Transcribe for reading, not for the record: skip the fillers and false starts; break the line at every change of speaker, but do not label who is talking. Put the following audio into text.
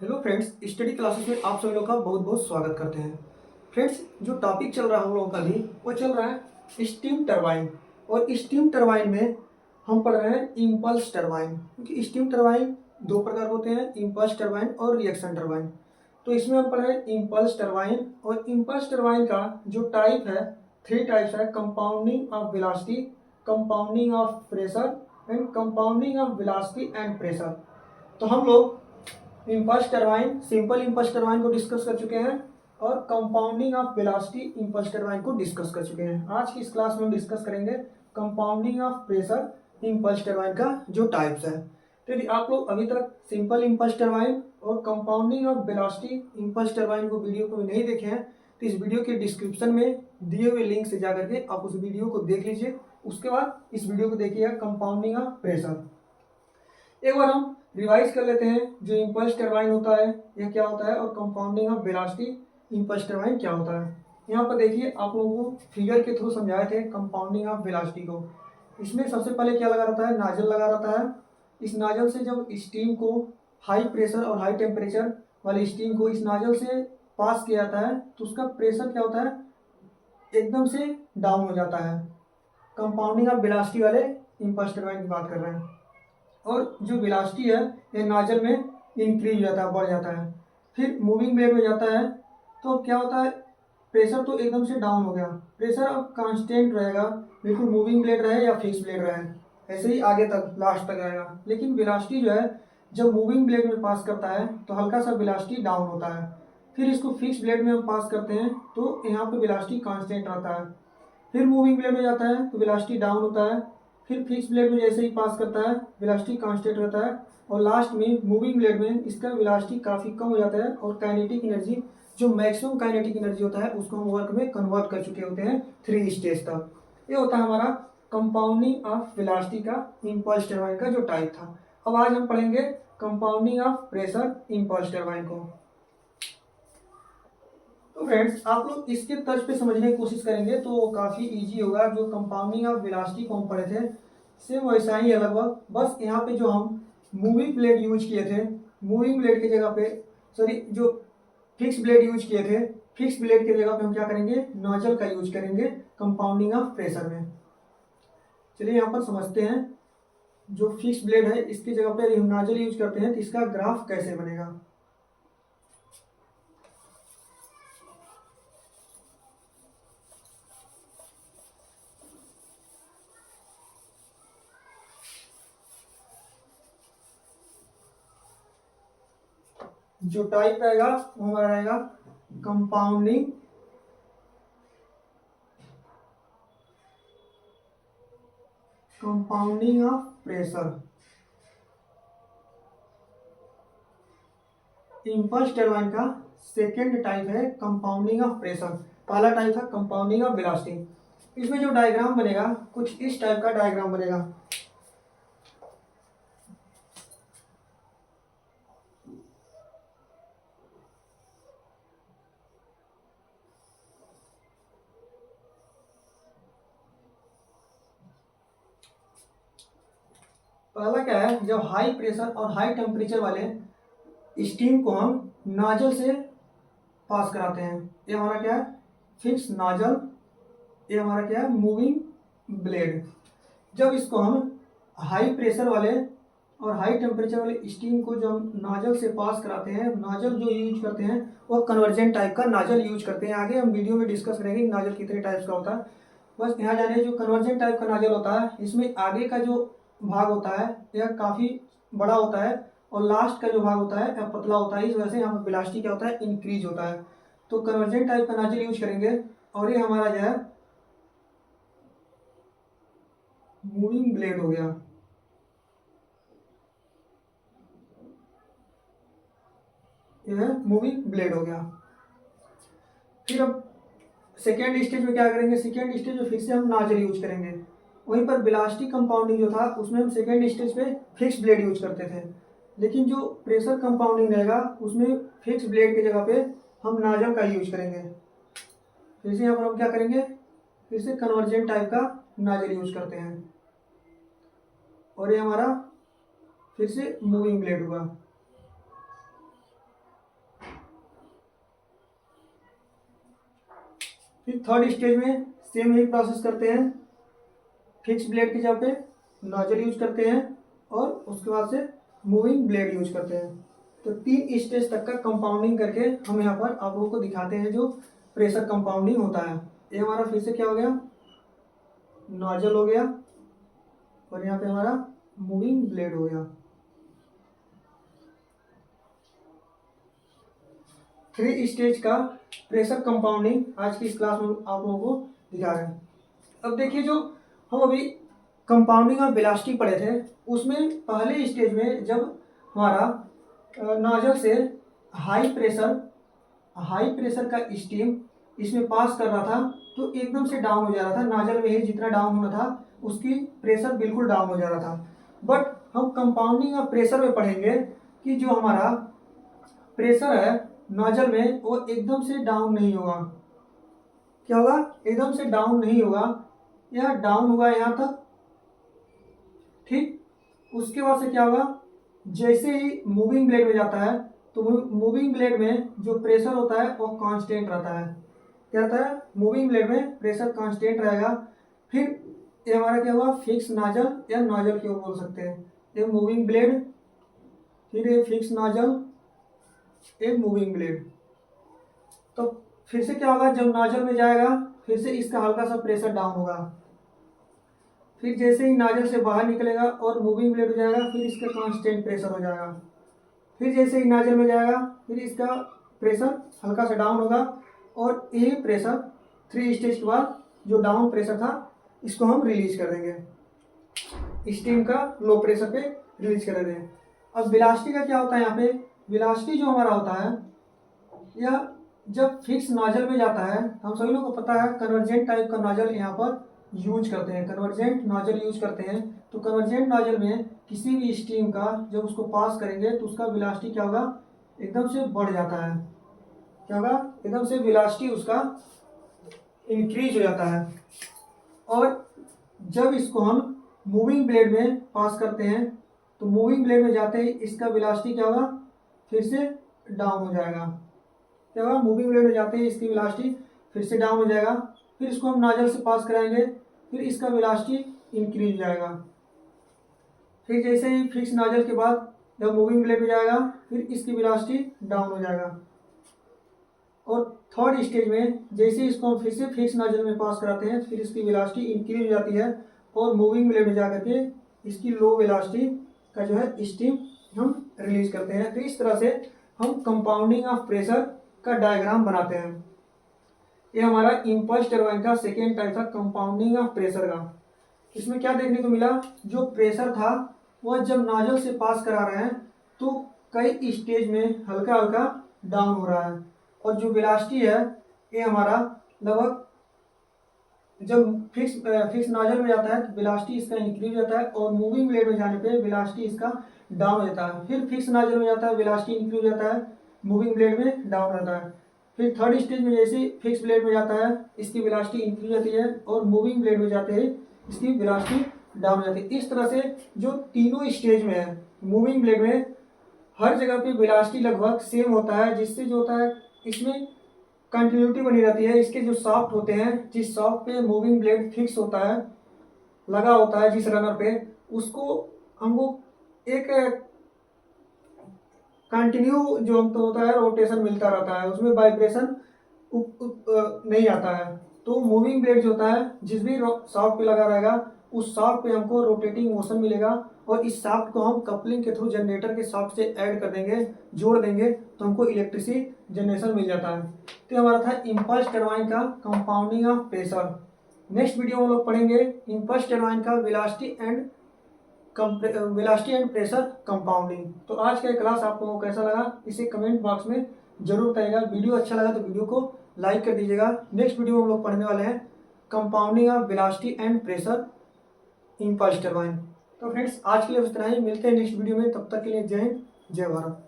Hello friends, study classes में आप सभी लोगों का बहुत बहुत स्वागत करते हैं। फ्रेंड्स, जो टॉपिक चल रहा है हम लोगों का भी वो चल रहा है स्टीम टरबाइन। और स्टीम टरबाइन में हम पढ़ रहे हैं इम्पल्स टरबाइन, क्योंकि स्टीम टरबाइन दो प्रकार होते हैं, इम्पल्स टरबाइन और रिएक्शन टरबाइन। तो इसमें हम पढ़ रहे हैं इम्पल्स टरबाइन। और इम्पल्स टरबाइन का जो टाइप है, थ्री टाइप्स है: compounding of velocity, compounding of pressure and compounding of velocity and pressure. तो हम लोग impulse turbine, simple impulse turbine को डिस्कस कर चुके हैं और compounding of velocity impulse turbine को डिस्कस कर चुके हैं। आज की इस क्लास में हम डिस्कस करेंगे compounding of pressure impulse turbine का जो टाइप्स है। तो यदि आप लोग अभी तक सिंपल इम्पल्स टरबाइन और compounding of velocity impulse turbine को वीडियो को नहीं देखे हैं तो इस वीडियो के डिस्क्रिप्शन में दिए हुए लिंक से जाकर के आप उस वीडियो को देख लीजिए। उसके बाद इस वीडियो को देखिएगा कंपाउंडिंग ऑफ प्रेशर। एक बार हम रिवाइज कर लेते हैं जो इम्पल्स टरबाइन होता है यह क्या होता है और compounding of velocity impulse turbine क्या होता है। यहाँ पर देखिए, आप लोगों को फिगर के थ्रू समझाए थे कंपाउंडिंग ऑफ वेलोसिटी को। इसमें सबसे पहले क्या लगा रहता है, नाजल लगा रहता है। इस नाजल से जब स्टीम को हाई प्रेशर और हाई टेम्परेचर वाले स्टीम को इस नाजल से पास किया जाता है तो उसका प्रेशर क्या होता है, एकदम से डाउन हो जाता है। कंपाउंडिंग ऑफ वेलोसिटी वाले इम्पल्स टरबाइन की बात कर रहे हैं। और जो वेलोसिटी है ये नाजल में इंक्रीज हो जाता है, बढ़ जाता है। फिर मूविंग ब्लेड में जाता है तो क्या होता है, प्रेशर तो एकदम से डाउन हो गया, प्रेशर अब कांस्टेंट रहेगा, बिल्कुल मूविंग ब्लेड रहे या फिक्स ब्लेड रहे ऐसे ही आगे तक लास्ट तक रहेगा। लेकिन वेलोसिटी जो है जब मूविंग ब्लेड में पास करता है तो हल्का सा वेलोसिटी डाउन होता है। फिर इसको फिक्स ब्लेड में हम पास करते हैं तो यहाँ पे वेलोसिटी कांस्टेंट रहता है। फिर मूविंग ब्लेड में जाता है तो वेलोसिटी डाउन होता है। फिर फिक्स ब्लेड में जैसे ही पास करता है वेलोसिटी कांस्टेंट रहता है। और लास्ट में मूविंग ब्लेड में इसका वेलोसिटी काफ़ी कम हो जाता है और काइनेटिक एनर्जी, जो मैक्सिमम काइनेटिक एनर्जी होता है, उसको हम वर्क में कन्वर्ट कर चुके होते हैं थ्री स्टेज तक। ये होता है हमारा कंपाउंडिंग ऑफ वेलोसिटी का इम्पल्स टरबाइन का जो टाइप था। अब आज हम पढ़ेंगे compounding of pressure impulse turbine को। तो फ्रेंड्स, आप लोग इसके तर्ज पे समझने की कोशिश करेंगे तो काफ़ी इजी होगा। जो कंपाउंडिंग ऑफ वेलोसिटी को हम पढ़े थे सेम वैसा ही है लगभग, बस यहाँ पे जो हम मूविंग ब्लेड यूज किए थे, मूविंग ब्लेड की जगह पे, सॉरी, जो फिक्स ब्लेड यूज किए थे, फिक्स ब्लेड की जगह पे हम क्या करेंगे, नोजल का यूज करेंगे कंपाउंडिंग ऑफ प्रेशर में। चलिए यहाँ पर समझते हैं। जो फिक्स ब्लेड है इसकी जगह पे यदि हम नोजल यूज करते हैं तो इसका ग्राफ कैसे बनेगा। जो टाइप रहेगा वो हमारा रहेगा compounding compounding of pressure. Impulse turbine का सेकेंड टाइप है कंपाउंडिंग ऑफ प्रेशर। पहला टाइप था कंपाउंडिंग ऑफ वेलोसिटी। इसमें जो डायग्राम बनेगा कुछ इस टाइप का डायग्राम बनेगा। पहला क्या है, जब हाई प्रेशर और हाई टेम्परेचर वाले स्टीम को हम नाजल से पास कराते हैं, ये हमारा क्या है, फिक्स नाजल। ये हमारा क्या है, मूविंग ब्लेड। जब इसको हम हाई प्रेशर वाले और हाई टेम्परेचर वाले स्टीम को जब हम नाजल से पास कराते हैं, नाजल जो यूज करते हैं वो कन्वर्जेंट टाइप का नाजल यूज करते हैं। आगे हम वीडियो में डिस्कस करेंगे कि नाजल कितने टाइप्स का होता है। बस यहाँ जाने, जो कन्वर्जेंट टाइप का नाजल होता है इसमें आगे का जो भाग होता है यह काफ़ी बड़ा होता है और लास्ट का जो भाग होता है यह पतला होता है। इस वजह से यहाँ पर वेलोसिटी क्या होता है, इंक्रीज होता है। तो कन्वर्जेंट टाइप का नाजल यूज करेंगे। और ये हमारा जो है मूविंग ब्लेड हो गया। यह मूविंग ब्लेड हो गया। फिर अब सेकेंड स्टेज में क्या करेंगे, सेकेंड स्टेज में फिर से हम नाजल यूज करेंगे। वहीं पर वेलोसिटी कंपाउंडिंग जो था उसमें हम सेकेंड स्टेज पे फिक्स ब्लेड यूज करते थे। लेकिन जो प्रेशर कंपाउंडिंग रहेगा उसमें फिक्स ब्लेड की जगह पे हम नाजल का यूज करेंगे। फिर से यहाँ पर हम क्या करेंगे, फिर से कन्वर्जेंट टाइप का नाजल यूज करते हैं। और ये हमारा फिर से मूविंग ब्लेड हुआ। फिर थर्ड स्टेज में सेम यही प्रोसेस करते हैं, फिक्स ब्लेड की जगह पे नोजल यूज करते हैं और उसके बाद से मूविंग ब्लेड यूज करते हैं। तो 3 स्टेज तक का कंपाउंडिंग करके हम यहाँ पर आप लोगों को दिखाते हैं जो प्रेशर कंपाउंडिंग होता है। ये हमारा फिर से क्या हो गया, नोजल हो गया और यहाँ पे हमारा मूविंग ब्लेड हो गया। 3 स्टेज का प्रेशर कंपाउंडिंग आज की इस क्लास में आप लोगों को दिखा रहे हैं। अब देखिए, जो हम अभी कंपाउंडिंग और वेलोसिटी पढ़े थे उसमें पहले स्टेज में जब हमारा नोजल से हाई प्रेशर का स्टीम इसमें पास कर रहा था तो एकदम से डाउन हो जा रहा था, नोजल में ही जितना डाउन होना था उसकी प्रेशर बिल्कुल डाउन हो जा रहा था। बट हम कंपाउंडिंग और प्रेशर में पढ़ेंगे कि जो हमारा प्रेशर है नोजल में वो एकदम से डाउन नहीं होगा। क्या होगा, एकदम से डाउन नहीं होगा, यह डाउन होगा यहाँ तक, ठीक। उसके बाद से क्या होगा, जैसे ही मूविंग ब्लेड में जाता है तो मूविंग ब्लेड में जो प्रेशर होता है वो कांस्टेंट रहता है। क्या रहता है, मूविंग ब्लेड में प्रेशर कांस्टेंट रहेगा। फिर ये हमारा क्या हुआ, फिक्स नोजल या नोजल क्यों बोल सकते हैं, ये मूविंग ब्लेड, फिर ये फिक्स नोजल, एक मूविंग ब्लेड। तो फिर से क्या होगा, जब नोजल में जाएगा फिर से इसका हल्का सा प्रेशर डाउन होगा, फिर जैसे ही नोजल से बाहर निकलेगा और मूविंग ब्लेड हो जाएगा फिर इसका कांस्टेंट प्रेशर हो जाएगा। फिर जैसे ही नोजल में जाएगा फिर इसका प्रेशर हल्का सा डाउन होगा और यही प्रेशर 3 स्टेज के बाद जो डाउन प्रेशर था इसको हम रिलीज कर देंगे, स्टीम का लो प्रेशर पे रिलीज कर देंगे। अब वेलोसिटी का क्या होता है, यहाँ पे वेलोसिटी जो हमारा होता है यह जब फिक्स नोजल में जाता है, हम सभी लोगों को पता है कन्वर्जेंट टाइप का नोजल यहाँ पर यूज करते हैं, कन्वर्जेंट नोजल यूज करते हैं। तो कन्वर्जेंट नोजल में किसी भी स्टीम का जब उसको पास करेंगे तो उसका वेलोसिटी क्या होगा, एकदम से बढ़ जाता है। क्या होगा, एकदम से वेलोसिटी उसका इंक्रीज हो जाता है। और जब इसको हम मूविंग ब्लेड में पास करते हैं तो मूविंग ब्लेड में जाते ही इसका वेलोसिटी क्या होगा, फिर से डाउन हो जाएगा। क्या होगा, मूविंग ब्लेड में जाते ही इसकी वेलोसिटी फिर से डाउन हो जाएगा। फिर इसको हम नोजल से पास कराएंगे फिर इसका वेलोसिटी इंक्रीज हो जाएगा। फिर जैसे ही फिक्स नोजल के बाद जब मूविंग ब्लेड में जाएगा फिर इसकी वेलोसिटी डाउन हो जाएगा। और थर्ड स्टेज में जैसे ही इसको हम फिर से फिक्स नोजल में पास कराते हैं फिर इसकी वेलोसिटी इंक्रीज हो जाती है और मूविंग ब्लेड में जाकर के इसकी लो वेलोसिटी का जो है स्टीम हम रिलीज करते हैं। तो इस तरह से हम कंपाउंडिंग ऑफ प्रेशर का डायग्राम बनाते हैं। ये हमारा इंपल्स टरबाइन का सेकेंड टाइप था, कंपाउंडिंग ऑफ प्रेशर का। इसमें क्या देखने को मिला, जो प्रेशर था वह जब नोजल से पास करा रहे हैं तो कई स्टेज में हल्का हल्का डाउन हो रहा है और जो वेलोसिटी है ये हमारा लगभग जब फिक्स नोजल में जाता है तो वेलोसिटी इसका इंक्रीज हो जाता है और मूविंग ब्लेड में जाने पे वेलोसिटी इसका डाउन हो जाता है। फिर फिक्स नोजल में जाता है वेलोसिटी इंक्रीज हो जाता है, मूविंग ब्लेड में डाउन हो जाता है। फिर थर्ड स्टेज में जैसे फिक्स ब्लेड में जाता है इसकी वेलोसिटी इंक्रीज हो जाती है और मूविंग ब्लेड में जाते ही इसकी वेलोसिटी डाउन हो जाती है। इस तरह से जो तीनों स्टेज में है मूविंग ब्लेड में हर जगह पे वेलोसिटी लगभग सेम होता है, जिससे जो होता है इसमें कंटिन्यूटी बनी रहती है। इसके जो शाफ्ट होते हैं, जिस शाफ्ट पे मूविंग ब्लेड फिक्स होता है, लगा होता है जिस रनर पे, उसको हमको एक कंटिन्यू जो हम तो होता है रोटेशन मिलता रहता है, उसमें वाइब्रेशन नहीं आता है। तो मूविंग ब्लेड जो होता है जिस भी शाफ्ट पे लगा रहेगा उस शाफ्ट पे हमको रोटेटिंग मोशन मिलेगा और इस शाफ्ट को हम कपलिंग के थ्रू जनरेटर के शाफ्ट से ऐड कर देंगे, जोड़ देंगे तो हमको इलेक्ट्रिसिटी जनरेशन मिल जाता है। तो हमारा था इंपल्स टरबाइन का compounding of pressure. Next video में हम लोग पढ़ेंगे इंपल्स टरबाइन का वेलोसिटी एंड प्रेशर कंपाउंडिंग। तो आज का क्लास आप लोगों को कैसा लगा इसे कमेंट बॉक्स में जरूर बताइएगा। वीडियो अच्छा लगा तो वीडियो को लाइक कर दीजिएगा। नेक्स्ट वीडियो में हम लोग पढ़ने वाले हैं compounding of velocity and pressure impulse turbine. तो फ्रेंड्स आज के लिए इतना ही, मिलते हैं नेक्स्ट वीडियो में, तब तक के लिए जय हिंद जय भारत।